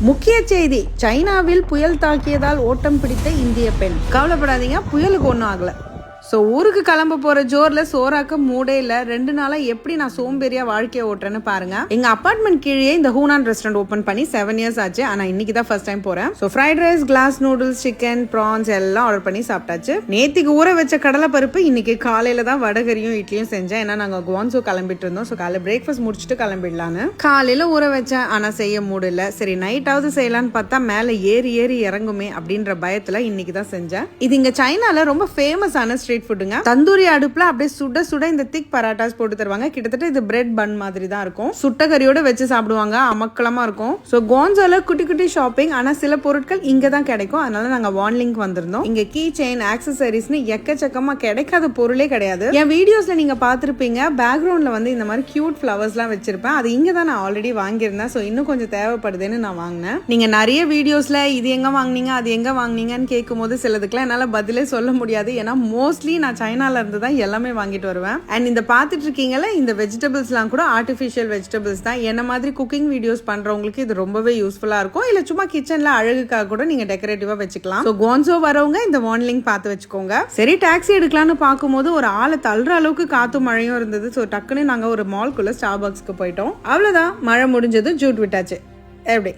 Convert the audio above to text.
முக்கிய செய்தி, சைனாவில் புயல் தாக்கியதால் ஓட்டம் பிடித்த இந்திய பெண். கவலைப்படாதீங்க, புயலுக்கு ஒன்றும் ஆகல. ஸோ ஊருக்கு கிளம்ப போற ஜோர்ல சோறாக்க மூடையில 2 நாளா எப்படி நான் சோம்பேறியா வாழ்க்கையை ஓட்டுறேன்னு பாருங்க. எங்க அபார்ட்மெண்ட் கீழே இந்த ஹூனான் ரெஸ்டாரண்ட் ஓபன் பண்ணி 7 இயர்ஸ் ஆச்சு. ஆனா இன்னைக்கு தான் ஃபர்ஸ்ட் டைம் போறேன். So fried rice, glass noodles, chicken, prawns எல்லாம் ஆர்டர் பண்ணி சாப்பிட்டாச்சு. நேத்திக்கு ஊற வச்ச கடலை பருப்பு இன்னைக்கு காலையில தான் வடகரியும் இட்லியும் செஞ்சேன். ஏன்னா நாங்க குவான்சோ கிளம்பிட்டு இருந்தோம். ஸோ காலையில பிரேக்ஃபாஸ்ட் முடிச்சுட்டு கிளம்பிடலான்னு காலையில ஊற வச்சேன். ஆனா செய்ய முடியல. சரி நைட்டாவது செய்யலான்னு பார்த்தா மேல ஏறி இறங்குமே அப்படின்ற பயத்துல இன்னைக்கு தான் செஞ்சேன். இது இங்க சைனால ரொம்ப ஃபேமஸான ஸ்ட்ரீட் ஃபுட்டுங்க. தந்தூரி அடுப்புல அப்படியே சுட இந்த திக் பராட்டாஸ் போட்டு தருவாங்க. கிட்டத்தட்ட இது பிரெட் பன் மாதிரி தான் இருக்கும். சுட்ட கறியோட வச்சு சாப்பிடுவாங்க. அமக்கலமா இருக்கும். சோ குவான்சோல குட்டி ஷாப்பிங். ஆனா சில பொருட்கள் இங்க தான் கிடைக்கும். அதனால நாங்க வான்லிங்க் வந்திருந்தோம். இங்க கீ செயின், ஆக்சசரிஸ்னு எக்கச்சக்கமா கிடைக்காத பொருளே கிடையாது. என் வீடியோஸ்ல நீங்க பாத்திருப்பீங்க, பேக்ரவுண்ட்ல வந்து இந்த மாதிரி கியூட் ஃபிளவர்ஸ் எல்லாம் வச்சிருப்பேன். அது இங்க தான் நான் ஆல்ரெடி வாங்கியிருந்தேன். சோ இன்னும் கொஞ்சம் தேவைப்படுதுன்னு நான் வாங்கினேன். நீங்க நிறைய வீடியோஸ்ல இது எங்க வாங்கினீங்க, அது எங்க வாங்கினீங்கன்னு கேட்கும் போது சிலதுக்குலாம் என்னால பதிலே சொல்ல முடியாது. ஏன்னா மோஸ்ட்லி நான் சைனால இருந்து தான் எல்லாமே வாங்கிட்டு வருவேன். அண்ட் இந்த பாத்துட்டு இருக்கீங்கல்ல, இந்த வெஜிடபிள்ஸ்லாம் கூட ஆர்டிஃபிஷியல் வெஜிடபிள்ஸ் தான். என்ன மாதிரி குக்கிங் வீடியோஸ் பண்றவங்களுக்கு இது ரொம்பவே யூஸ்ஃபுல்லா இருக்கும். இல்ல சும்மா கிச்சன்ல அழகுக்காக கூட நீங்க டெக்கரேட்டிவா வச்சுக்கலாம். சோ குவான்சோ வரவங்க இந்த வான்லிங்க் பார்த்து வச்சுக்கோங்க. சரி டாக்ஸி எடுக்கலாம்னு பார்க்கும்போது ஒரு ஆளை தள்ளுற அளவுக்கு காத்தும் மழையும் இருந்தது. சோ டக்குன்னு நாங்க ஒரு மால்குள்ள ஸ்டார்பக்ஸ்க்கு போயிட்டோம். அவ்வளவுதான், மழை முடிஞ்சது, ஜூட் விட்டாச்சு. எப்படி